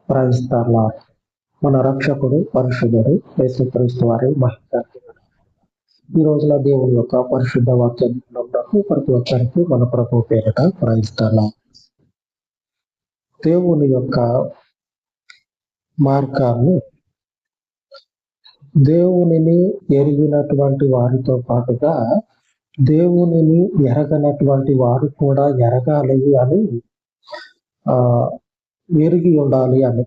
ప్రయిస్తార్లా మన రక్షకుడు పరిశుద్ధుడు యేసుక్రీస్తు వారి మహిమ. ఈ రోజున దేవుని యొక్క పరిశుద్ధ వాక్యం ప్రతి ఒక్కరికి మన ప్రభు పేరిట ప్రయిస్తార్లా. దేవుని యొక్క మార్గాన్ని దేవునిని ఎరిగినటువంటి వారితో పాటుగా దేవునిని ఎరగనటువంటి వారు కూడా ఎరగాలి అని ఎరిగి ఉండాలి అని,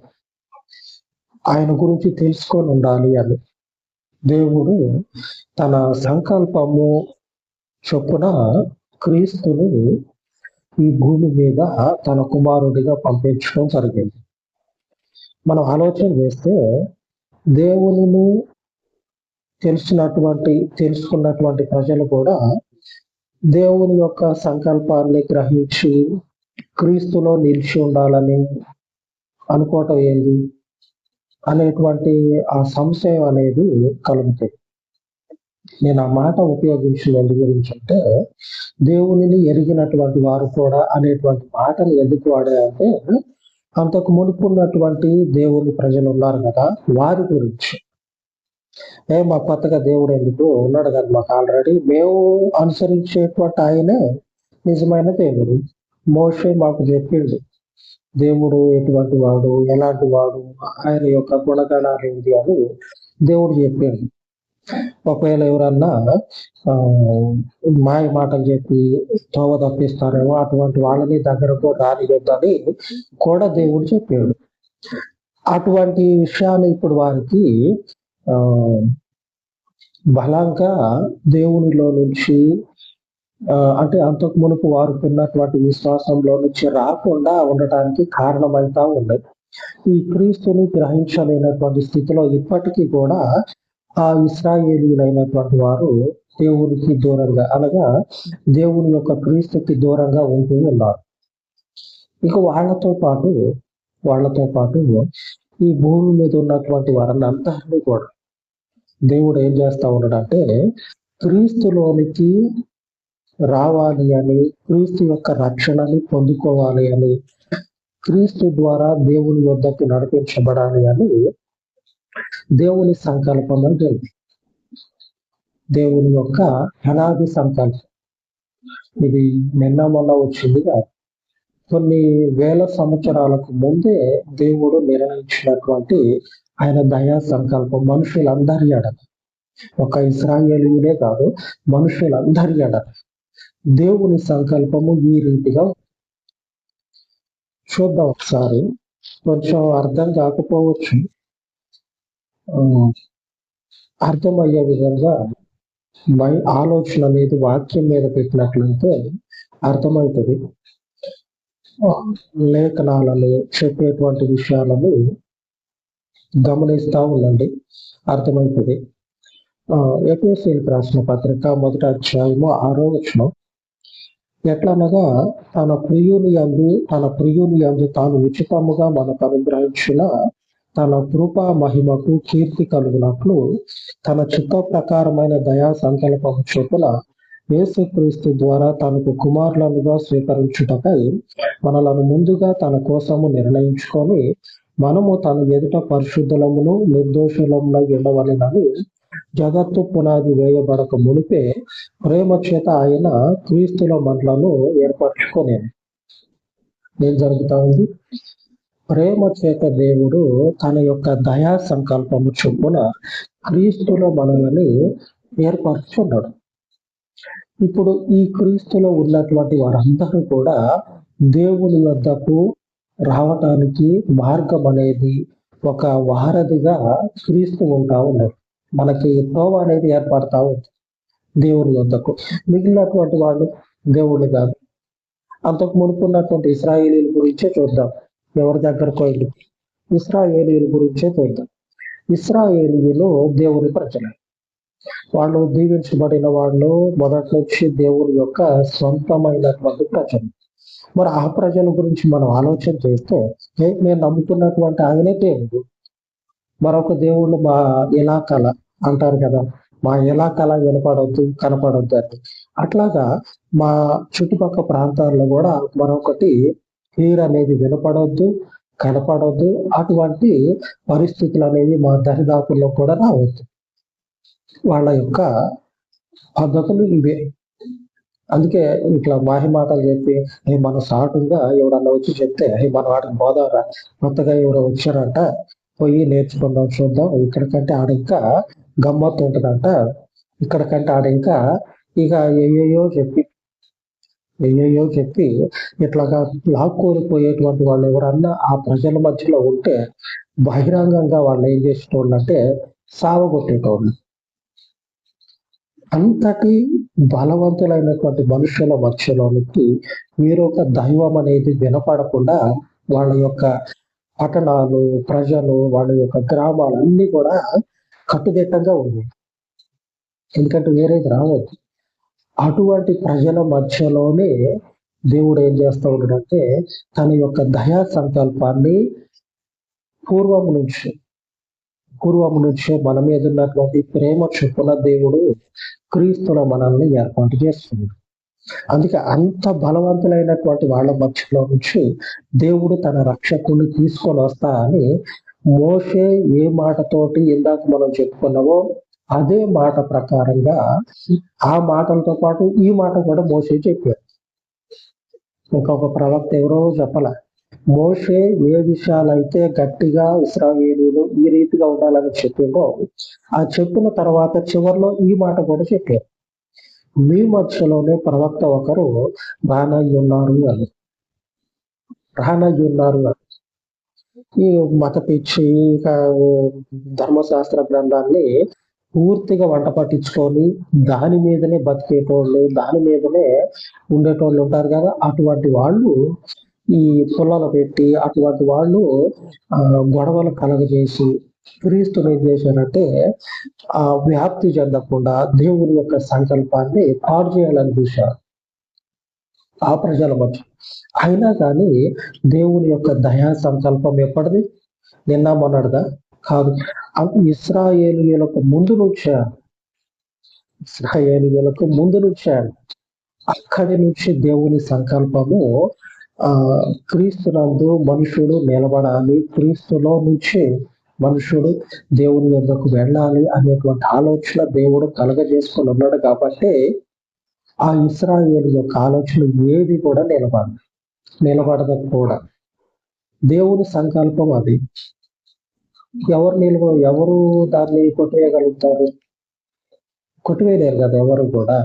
ఆయన గురించి తెలుసుకొని ఉండాలి అని దేవుడు తన సంకల్పము చొప్పున క్రీస్తుని ఈ భూమి మీద తన కుమారుడిగా పంపించడం జరిగింది. మనం ఆలోచన చేస్తే దేవునిని తెలుసుకున్నటువంటి ప్రజలు కూడా దేవుని యొక్క సంకల్పాన్ని గ్రహించి క్రీస్తులో నిలిచి ఉండాలని అనుకోవటం ఏంది అనేటువంటి ఆ సంశయం అనేది కలుగుతుంది. నేను ఆ మాట ఉపయోగించిన గురించి అంటే, దేవునిని ఎరిగినటువంటి వారు కూడా అనేటువంటి మాటను ఎందుకు వాడాయంటే, అంతకు మునుపున్నటువంటి దేవుని ప్రజలు ఉన్నారు కదా, వారి గురించి. మా కొత్తగా దేవుడు ఎందుకు ఉన్నాడు కదా మాకు ఆల్రెడీ, మేము అనుసరించేటువంటి ఆయనే నిజమైన దేవుడు. మోషే మాకు చెప్పిండు దేవుడు ఎటువంటి వాడు, ఎలాంటి వాడు, ఆయన యొక్క గుణగణాలు ఏంటి అని దేవుడు చెప్పిండు. ఒకవేళ ఎవరన్నా మాయ మాటలు చెప్పి తోవ తప్పిస్తారేమో అటువంటి వాళ్ళని దగ్గరకు రానియొద్దని కూడా దేవుడు చెప్పాడు. అటువంటి విషయాన్ని ఇప్పుడు వారికి బలంగా దేవునిలో నుంచి అంటే అంతకు మునుపు వారికి ఉన్నటువంటి విశ్వాసంలో నుంచి రాకుండా ఉండటానికి కారణమైతా ఉన్నాయి. ఈ క్రీస్తుని గ్రహించలేనటువంటి స్థితిలో ఇప్పటికీ కూడా ఆ ఇశ్రాయేలీయులైనటువంటి వారు దేవునికి దూరంగా, అనగా దేవుని యొక్క క్రీస్తుకి దూరంగా ఉంటూ ఉన్నారు. ఇక వాళ్ళతో పాటు ఈ భూమి మీద ఉన్నటువంటి వారిని అందరినీ కూడా దేవుడు ఏం చేస్తా ఉన్నాడంటే, క్రీస్తులోనికి రావాలి అని, క్రీస్తు యొక్క రక్షణని పొందుకోవాలి అని, క్రీస్తు ద్వారా దేవుని వద్దకు నడిపించబడాలి అని దేవుని సంకల్పం అంటే దేవుని యొక్క అనాది సంకల్పం. ఇది నిన్న మొన్న వచ్చింది కాదు. కొన్ని వేల సంవత్సరాలకు ముందే దేవుడు నిర్ణయించినటువంటి ఆయన దయా సంకల్పం మనుషులందరి ఎడల, ఒక ఇశ్రాయేలీయులే కాదు మనుషులందరి ఎడల దేవుని సంకల్పము ఈ రీతిగా. చూద్దాం ఒకసారి, కొంచెం అర్థం కాకపోవచ్చు, అర్థమయ్యే విధంగా ఆలోచన అనేది వాక్యం మీద పెట్టినట్లయితే అర్థమవుతుంది. లేఖనాలను చెప్పేటువంటి విషయాలను గమనిస్తా ఉండండి, అర్థమవుతుంది. ఎఫెసీయులకు రాసిన పత్రిక 1వ అధ్యాయము 6వ వచనం, ఎట్లనగా తన ప్రియుని యందు తాను ఉచితముగా మనకు అనుగ్రహించిన తన కృపా మహిమకు కీర్తి కలుగునట్లు తన చిత్త ప్రకారమైన దయా సంకల్పము చొప్పున యేసుక్రీస్తు ద్వారా తనకు కుమారులనుగా స్వీకరించుటకై మనలను ముందుగా తన కోసము నిర్ణయించుకొని మనము తన ఎదుట పరిశుద్ధులమును నిర్దోషులమునై ఉండవలెనని జగత్తు పునాది వేయబడక మునిపే ప్రేమ చేత ఆయన క్రీస్తుల మనలను ఏర్పరచుకోలేదు. ఏం జరుగుతా ఉంది? ప్రేమ చేత దేవుడు తన యొక్క దయా సంకల్పము చొప్పున క్రీస్తులో మనల్ని ఏర్పరచున్నాడు. ఇప్పుడు ఈ క్రీస్తులో ఉన్నటువంటి వారందరూ కూడా దేవుని వద్దకు రావటానికి మార్గం అనేది ఒక వారధిగా క్రీస్తు ఉంటా ఉన్నాడు. మనకి తోవ అనేది ఏర్పడతా ఉంది దేవుని వద్దకు. మిగిలినటువంటి వాళ్ళు దేవుని కాదు. అంతకు మునుపున్నటువంటి ఇశ్రాయేలీయుల గురించే చూద్దాం. ఎవరి దగ్గరకు వెళ్ళి ఇశ్రాయేలీయుల గురించే చూద్దాం. ఇశ్రాయేలీయులు దేవుని ప్రజలు, వాళ్ళు దీవించబడిన వాళ్ళు, మొదటి నుంచి దేవుని యొక్క సొంతమైనటువంటి ప్రజలు. మరి ఆ ప్రజల గురించి మనం ఆలోచన చేస్తే, నేను నమ్ముతున్నటువంటి ఆయనే దేవుడు, మరొక దేవుళ్ళు మా ఇలాకాల అంటారు కదా, మా ఇలాకాల కనపడొద్దు అని. అట్లాగా మా చుట్టుపక్కల ప్రాంతాల్లో కూడా మరొకటి పేరు అనేది వినపడొద్దు, కనపడవద్దు. అటువంటి పరిస్థితులు అనేవి మా దరిదాపుల్లో కూడా రావద్దు. వాళ్ళ యొక్క పద్ధతులు ఇవే. అందుకే ఇట్లా మాటలు చెప్పి మన సాటుగా ఎవడన్నా వచ్చి చెప్తే మన వాడికి బోధవరా, కొత్తగా ఎవరో వచ్చారంట, పోయి నేర్చుకుందాం చూద్దాం, ఇక్కడికంటే ఆడ ఇంకా గమ్మత్తు ఉంటుందంట, ఇక్కడికంటే ఆడ ఇంకా ఇక ఏయేయో చెప్పి ఇట్లాగా లాక్కోరిపోయేటువంటి వాళ్ళు ఎవరన్నా ఆ ప్రజల మధ్యలో ఉంటే బహిరంగంగా వాళ్ళు ఏం చేసేటోళ్ళంటే సావగొట్టేటోళ్ళు. అంతటి బలవంతులైనటువంటి మనుషుల మధ్యలోనికి వేరొక దైవం అనేది వినపడకుండా వాళ్ళ యొక్క పట్టణాలు, ప్రజలు, వాళ్ళ యొక్క గ్రామాలు అన్ని కూడా కట్టుదిట్టంగా ఉన్నాయి. ఎందుకంటే వేరేది రావద్దు. అటువంటి ప్రజల మధ్యలోనే దేవుడు ఏం చేస్తూ ఉంటాడంటే తన యొక్క దయా సంకల్పాన్ని పూర్వం నుంచి మన మీద ఉన్నటువంటి ప్రేమ చొప్పున దేవుడు క్రీస్తుల మనల్ని ఏర్పాటు చేస్తుంది. అందుకే అంత బలవంతులైనటువంటి వాళ్ళ మధ్యలో నుంచి దేవుడు తన రక్షకుని తీసుకొని వస్తా అని మోషే ఏ మాటతోటి ఇందాక మనం చెప్పుకున్నామో అదే మాట ప్రకారంగా ఆ మాటలతో పాటు ఈ మాట కూడా మోషే చెప్పారు. ఇంకొక ప్రవక్త ఎవరో చెప్పలే. మోషే ఏ విషయాలైతే గట్టిగా ఇశ్రాయేలీయులు ఈ రీతిగా ఉండాలని చెప్పిందో ఆ చెప్పిన తర్వాత చివరిలో ఈ మాట కూడా చెప్పారు. మీ మధ్యలోనే ప్రవక్త ఒకరు రానయ్యున్నారు అని. ఈ మత పిచ్చి ధర్మశాస్త్ర గ్రంథాన్ని పూర్తిగా వంట పట్టించుకొని దాని మీదనే బతికేటోళ్ళు, దాని మీదనే ఉండేటోళ్ళు ఉంటారు కదా. అటువంటి వాళ్ళు ఈ పుల్లలు పెట్టి అటువంటి వాళ్ళు గొడవలు కలగజేసి క్రీస్తుని ఏం చేశారంటే ఆ వ్యాప్తి చెందకుండా దేవుని యొక్క సంకల్పాన్ని పాడు చేయాలని చూశారు ఆ ప్రజల మధ్య. అయినా కానీ దేవుని యొక్క దయా సంకల్పం ఎప్పటిది? నిన్న మొన్నటిదా కాదు. ఇశ్రాయేలీయులకు ముందు నుంచాడు. అక్కడి నుంచి దేవుని సంకల్పము క్రీస్తునందు మనుషుడు నిలబడాలి, క్రీస్తులో నుంచి మనుషుడు దేవుని వద్దకు వెళ్ళాలి అనేటువంటి ఆలోచన దేవుడు కలగజేసుకొని ఉన్నాడు. కాబట్టి ఆ ఇశ్రాయేలు యొక్క ఆలోచన ఏది కూడా నిలబడదు కూడా. దేవుని సంకల్పం అది. ఎవరు దాన్ని కొట్టివేయగలుగుతారు? కొట్టివేయలేరు కదా ఎవరు కూడా.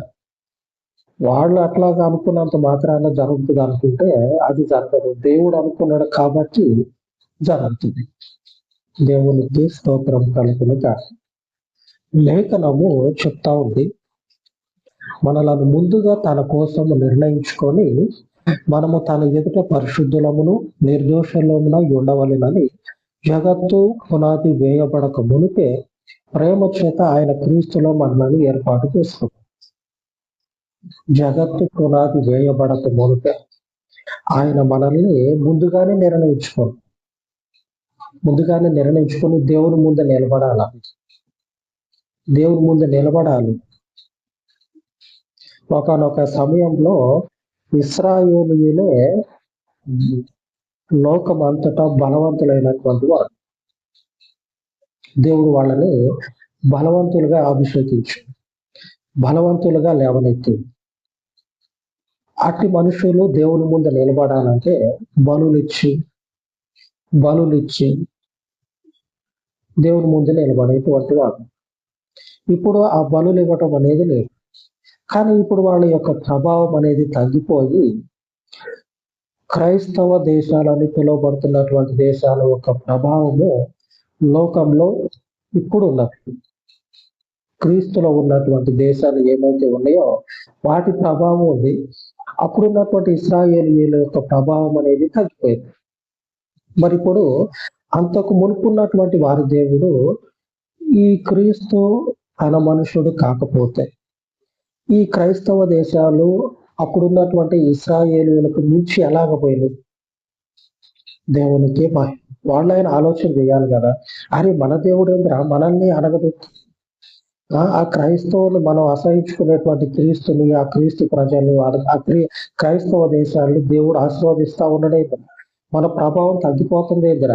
వాళ్ళు అట్లాగా అనుకున్నంత మాత్రాన జరుగుతుంది అనుకుంటే అది జరగదు. దేవుడు అనుకున్నాడు కాబట్టి జరుగుతుంది. దేవునికి స్తోత్రం కలుగును గాక. లేఖనము చెప్తా ఉంది, మనలను ముందుగా తన కోసం నిర్ణయించుకొని మనము తన ఎదుట పరిశుద్ధులమును నిర్దోషులమున ఉండవలెనని జగత్తు పునాది వేయబడక మునిపే ప్రేమ చేత ఆయన క్రీస్తులో మనల్ని ఏర్పాటు చేసుకున్నాం. జగత్తు పునాది వేయబడక మునిపే ఆయన మనల్ని ముందుగానే నిర్ణయించుకొని దేవుని ముందు నిలబడాలి. ఒకనొక సమయంలో ఇశ్రాయేలీయులే లోకమంతటా బలవంతులైనటువంటి వారు. దేవుడు వాళ్ళని బలవంతులుగా అభిషేకించు, బలవంతులుగా లేవనెత్తి, అట్టి మనుషులు దేవుని ముందు నిలబడాలంటే బలులిచ్చి దేవుని ముందు నిలబడేటువంటి వాడు. ఇప్పుడు ఆ బలులు ఇవ్వటం అనేది లేదు. కానీ ఇప్పుడు వాళ్ళ యొక్క ప్రభావం అనేది తగ్గిపోయి క్రైస్తవ దేశాలని పిలువబడుతున్నటువంటి దేశాల యొక్క ప్రభావము లోకంలో ఇప్పుడు ఉన్నది. క్రీస్తులో ఉన్నటువంటి దేశాలు ఏమైతే ఉన్నాయో వాటి ప్రభావం ఉంది. అప్పుడున్నటువంటి ఇశ్రాయేలీయుల యొక్క ప్రభావం అనేది తగ్గిపోయింది. మరి ఇప్పుడు అంతకు మునుపున్నటువంటి వారి దేవుడు ఈ క్రీస్తు తన మనుషుడు కాకపోతే ఈ క్రైస్తవ దేశాలు అప్పుడున్నటువంటి ఇశ్రాయేలీయులకు మించి ఎలాగపోయింది? దేవునికి వాళ్ళైన ఆలోచన చేయాలి కదా. అరే మన దేవుడు ఏంద్రా మనల్ని అడగబెట్టి ఆ క్రైస్తవులు మనం అసహించుకునేటువంటి క్రీస్తుని, ఆ క్రీస్తు ప్రజలు, క్రైస్తవ దేశాలను దేవుడు ఆశీర్వదిస్తా ఉన్నాడే. మన ప్రభావం తగ్గిపోతుంది దగ్గర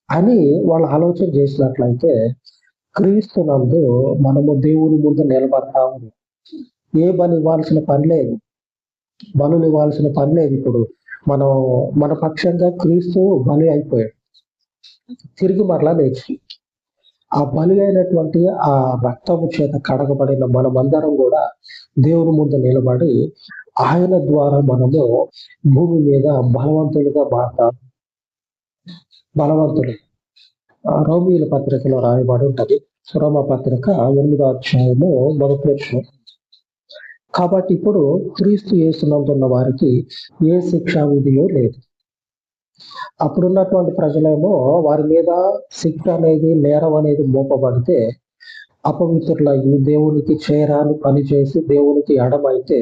అని వాళ్ళు ఆలోచన చేసినట్లయితే క్రీస్తునందు మనము దేవుని ముందు నిలబడతాము. ఏ బలి ఇవ్వాల్సిన పని లేదు, బలులు ఇవ్వాల్సిన పని లేదు. ఇప్పుడు మనం మన పక్షంగా క్రీస్తు బలి అయిపోయాడు, తిరిగి మరలా లేచి ఆ బలి అయినటువంటి ఆ రక్తము చేత కడగబడిన మనమందరం కూడా దేవుని ముందు నిలబడి ఆయన ద్వారా మనము భూమి మీద బలవంతులుగా మారతాం. బలవంతులు రోమీయుల పత్రికలో రాయబడి ఉంటది. రోమ పత్రిక 8వ అధ్యాయము 1వ వచనం. కాబట్టి ఇప్పుడు క్రీస్తు యేసునందున్న వారికి ఏ శిక్షా విధియో లేదు. అప్పుడున్నటువంటి ప్రజలేమో వారి మీద శిక్ష అనేది, నేరం అనేది మోపబడితే అపవిత్రులయ్యి దేవునికి చేరాని పని చేసి దేవునికి ఎడమైతే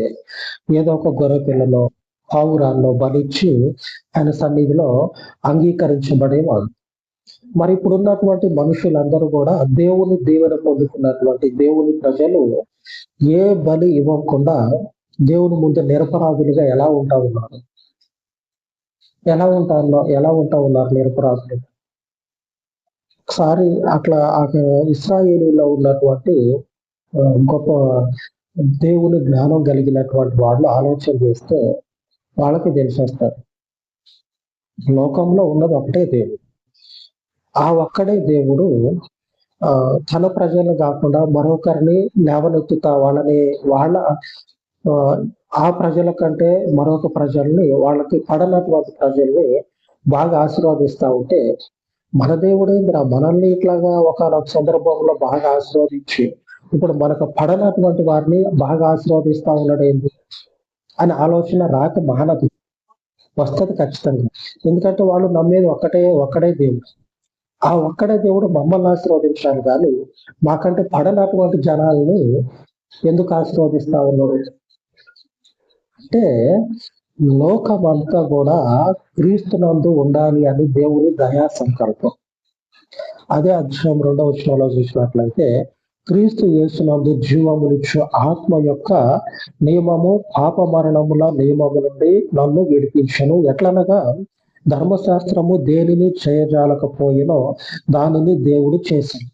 ఏదో ఒక గొర్రె పిల్లలో పావురాల్లో బలిచ్చి ఆయన సన్నిధిలో అంగీకరించబడేవాడు. మరి ఇప్పుడున్నటువంటి మనుషులందరూ కూడా దేవుని దీవెన పొందుకున్నటువంటి దేవుని ప్రజలు ఏ బలి ఇవ్వకుండా దేవుని ముందు నిరపరాధులుగా ఎలా ఉంటా ఉన్నారు? ఎలా ఉంటా ఉన్నారు నిరపరాధులు? ఒకసారి అట్లా ఇశ్రాయేలీలో ఉన్నటువంటి గొప్ప దేవుని జ్ఞానం కలిగినటువంటి వాళ్ళు ఆలోచన చేస్తే వాళ్ళకి తెలిసేస్తారు, లోకంలో ఉన్నది ఒకటే దేవుడు. ఆ ఒక్కడే దేవుడు తన ప్రజలు కాకుండా మరొకరిని లేవనెత్తుతా వాళ్ళ ఆ ప్రజల కంటే మరొక ప్రజల్ని, వాళ్ళకి పడనటువంటి ప్రజల్ని బాగా ఆశీర్వదిస్తా ఉంటే మన దేవుడేంద్ర మనల్ని ఇట్లాగా ఒకనొక సందర్భంలో బాగా ఆశీర్వదించి ఇప్పుడు మనకు పడనటువంటి వారిని బాగా ఆశీర్వదిస్తా ఉన్నాడేంది అని ఆలోచన రాక మానదు, వస్తుంది ఖచ్చితంగా. ఎందుకంటే వాళ్ళు నమ్మేది ఒక్కడే దేవుడు. ఆ ఒక్కడే దేవుడు మమ్మల్ని ఆశీర్వదించాలి కానీ మాకంటే పడనటువంటి జనాల్ని ఎందుకు ఆశీర్వదిస్తా ఉన్నాడు అంటే లోకమంతా కూడా క్రీస్తునందు ఉండాలి అని దేవుని దయా సంకల్పం. అదే అధ్యాయం 2వ వచనంలో చూసినట్లయితే క్రీస్తు యేసునందు జీవమునిచ్చు ఆత్మ యొక్క నియమము పాప మరణముల నియమము నుండి నన్ను విడిపించను. ఎట్లనగా ధర్మశాస్త్రము దేనిని చేయజాలకపోయినో దానిని దేవుడు చేశాడు.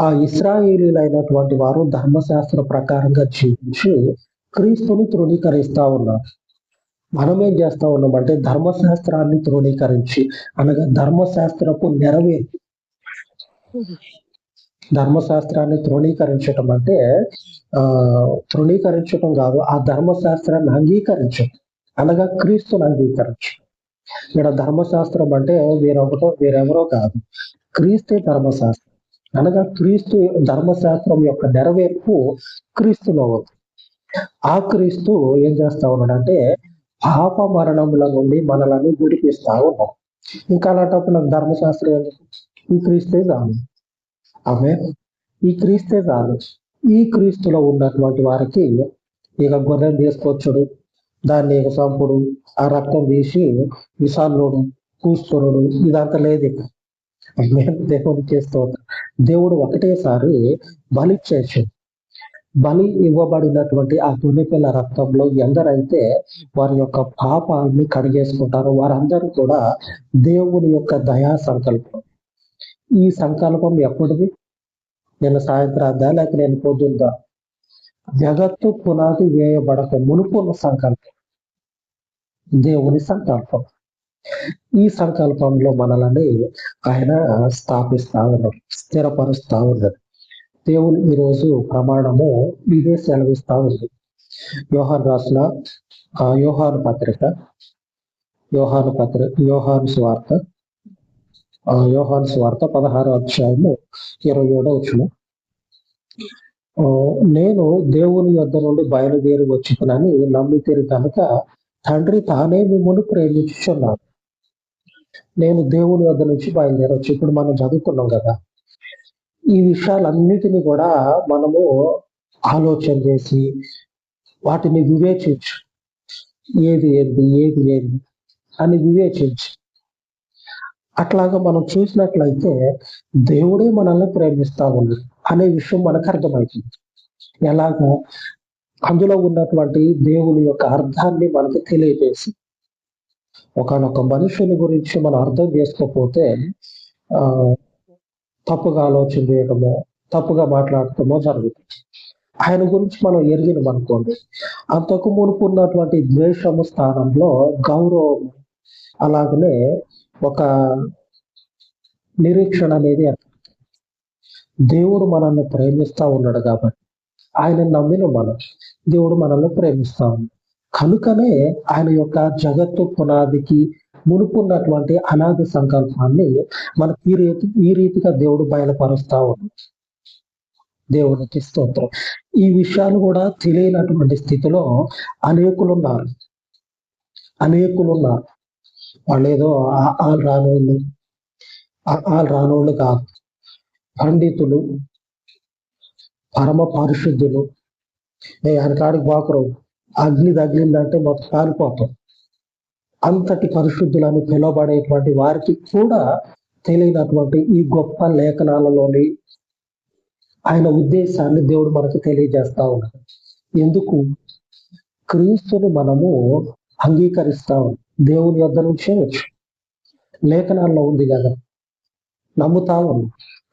ఆ ఇశ్రాయేలీలైనటువంటి వారు ధర్మశాస్త్ర ప్రకారంగా జీవించి క్రీస్తుని తృణీకరిస్తా ఉన్నారు. మనం ఏం చేస్తా ఉన్నామంటే ధర్మశాస్త్రాన్ని తృణీకరించి, అనగా ధర్మశాస్త్రపు ధర్మశాస్త్రాన్ని తృణీకరించటం అంటే తృణీకరించటం కాదు, ఆ ధర్మశాస్త్రాన్ని అంగీకరించడం, అనగా క్రీస్తుని అంగీకరించడం. ఇక్కడ ధర్మశాస్త్రం అంటే వేరెవరో కాదు, క్రీస్తే ధర్మశాస్త్రం. అనగా క్రీస్తు ధర్మశాస్త్రం యొక్క నెరవేర్పు క్రీస్తులో ఉంది. ఆ క్రీస్తు ఏం చేస్తా ఉన్నాడంటే పాప మరణముల నుండి మనల్ని విడిపిస్తా ఉన్నాం. ఇంకా అలాంటప్పుడు నాకు ధర్మశాస్త్రం ఎందుకు? ఈ క్రీస్తే చాలు. ఆమె ఈ క్రీస్తే చాలు. ఈ క్రీస్తులో ఉన్నటువంటి వారికి ఇక గొర్రెలు తీసుకొచ్చుడు, దాన్ని ఇక సంపుడు, ఆ రక్తం తీసి విసాలుడు, కూస్తురుడు, ఇదంతా లేదు. ఇక దేవుడు చేస్తూ దేవుడు ఒకటేసారి బలిచ్చేసాడు. బలి ఇవ్వబడినటువంటి ఆ గొర్రెపిల్ల రక్తంలో ఎందరైతే వారి యొక్క పాపాలని కడిగేసుకుంటారో వారందరూ కూడా దేవుని యొక్క దయా సంకల్పం. ఈ సంకల్పం ఎప్పటిది? నేను సాయంత్రాందా లేక నేను పొద్దుందా? జగత్తు పునాది వేయబడక మునుపున్న సంకల్పం, దేవుని సంకల్పం. ఈ సంకల్పంలో మనల్ని ఆయన స్థాపిస్తా ఉన్నాడు, స్థిరపరుస్తా ఉన్నాడు. దేవుని ఈరోజు ప్రమాణము ఇదే సెలవిస్తా ఉంది. యోహాను రాసిన యోహాను స్వార్త 16వ అధ్యాయము 27వ వచనం. నేను దేవుని యొద్ద నుండి బయలుదేరి వచ్చినని నమ్మితిరి కనుక తండ్రి తానే మిమ్మల్ని ప్రేమించుచున్నాడు. నేను దేవుని యొద్ద నుంచి బయలుదేరవచ్చు. ఇప్పుడు మనం చదువుకున్నాం కదా, ఈ విషయాలన్నిటినీ కూడా మనము ఆలోచన చేసి వాటిని వివేచించు, ఏది అని వివేచించి అట్లాగా మనం చూసినట్లయితే దేవుడే మనల్ని ప్రేమిస్తా ఉంది అనే విషయం మనకు అర్థమవుతుంది. ఎలాగా? అందులో ఉన్నటువంటి దేవుని యొక్క అర్థాన్ని మనకు తెలియజేసి ఒకనొక మనుషుని గురించి మనం అర్థం చేసుకోకపోతే ఆ తప్పుగా ఆలోచన చేయడమో, తప్పుగా మాట్లాడటమో జరుగుతుంది. ఆయన గురించి మనం ఎరిగినాం అనుకోండి, అంతకు మునుపు ఉన్నటువంటి ద్వేషము స్థానంలో గౌరవం, అలాగనే ఒక నిరీక్షణ అనేది దేవుడు మనల్ని ప్రేమిస్తా ఉన్నాడు కాబట్టి, ఆయన నమ్మిన మనం, దేవుడు మనల్ని ప్రేమిస్తా ఉన్నాడు కనుకనే ఆయన యొక్క జగత్తు పునాదికి మునుపున్నటువంటి అనాది సంకల్పాన్ని మనకి ఈ రీతిగా దేవుడు బయలుపరుస్తా ఉన్నాడు. దేవునికి స్తోత్రం. ఈ విషయాలు కూడా తెలియనటువంటి స్థితిలో అనేకులున్నారు. వాళ్ళు ఏదో వాళ్ళు రానోళ్ళు కాదు, పండితులు, పరమ పరిశుద్ధులు. ఆయన కాడికి బాకరు, అగ్ని తగిలిందంటే మొత్తం కాలిపోతాం. అంతటి పరిశుద్ధులని పిలువబడేటువంటి వారికి కూడా తెలియనటువంటి ఈ గొప్ప లేఖనాలలోని ఆయన ఉద్దేశాన్ని దేవుడు మనకు తెలియజేస్తా ఉన్నాడు. ఎందుకు? క్రీస్తుని మనము అంగీకరిస్తాం, దేవుని యొద్ద నుంచే వచ్చు, లేఖనాల్లో ఉంది కదా, నమ్ముతా ఉన్నాం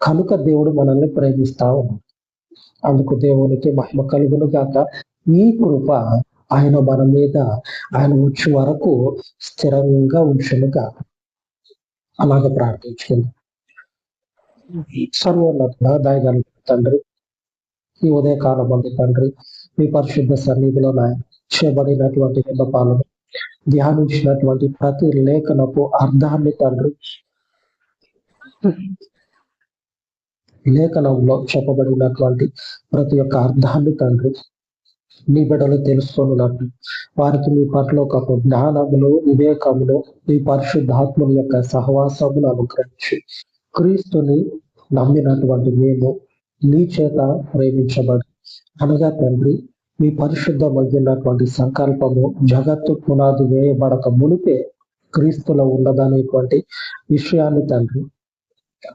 కనుక దేవుడు మనల్ని ప్రేమిస్తా ఉన్నాడు. అందుకు దేవునికి మహిమ కలుగును గాక. ఈ కృప ఆయన మన మీద ఆయన వచ్చే వరకు స్థిరంగా ఉంచును గాక. అలాగ ప్రార్థించుకుంది. సర్వోన్నత దయగల తండ్రి, ఈ ఉదయకాలం మంది తండ్రి, మీ పరిశుద్ధ సన్నిధిలో చేయబడినటువంటి విన్నపాలను ధ్యానించినటువంటి ప్రతి లేఖనపు అర్థాన్ని తండ్రి, లేఖనంలో చెప్పబడినటువంటి ప్రతి ఒక్క అర్థాన్ని తండ్రి మీ బిడ్డలు తెలుసుకున్నట్టు వారికి మీ పట్ల ఒక జ్ఞానములు, వివేకములు, మీ పరిశుద్ధాత్మల యొక్క సహవాసమును అనుగ్రహించి క్రీస్తుని నమ్మినటువంటి మేము నీ చేత ప్రేమించబడి అనగా తండ్రి మీ పరిశుద్ధమైనటువంటి సంకల్పము జగత్తు పునాది వేయబడక మునిపే క్రీస్తులో ఉండదనేటువంటి విషయాన్ని తండ్రి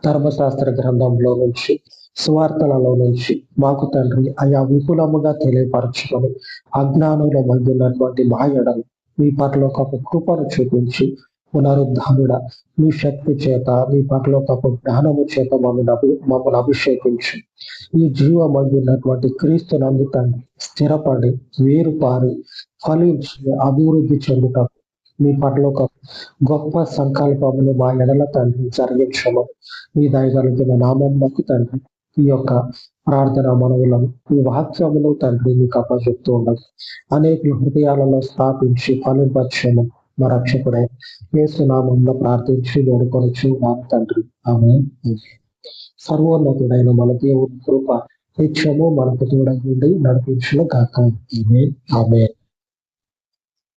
ధర్మశాస్త్ర గ్రంథంలో నుంచి, సువార్తలలో నుంచి మాకు తండ్రి అయా విపులముగా తెలియపరచుకొని అజ్ఞానంలో మధ్యన్నటువంటి మా ఎడలు మీ పట్ల ఒక కృపను చూపించి పునరుద్ధానుడ మీ శక్తి చేత, మీ పట్ల ఒక జ్ఞానము చేత మమ్మల్ని అభిషేకించి ఈ జీవ మధ్యన్నటువంటి క్రీస్తు నందు తండ్రి స్థిరపడి వేరుపారి ఫలించి అభివృద్ధి చెందుట మీ పట్ల ఒక గొప్ప సంకల్పములు మా ఎడల తండ్రి జరిగించము. మీ దయగలిగిన నామమునకు తండ్రి ఈ యొక్క ప్రార్థన మనవులను ఈ వాక్యములు తండ్రి మీకు అప్పచెప్తూ ఉండదు. అనేక హృదయాలలో స్థాపించి ఫలింపక్షము మా రక్షకుడే యేసు నామములో ప్రార్థించి వేడుకొని చూడాలి తండ్రి. ఆమేన్. సర్వోన్నతుడైన మన దేవుని కృప నిత్యము మనకు తోడై ఉండి నడిపించును గాక. ఆమేన్.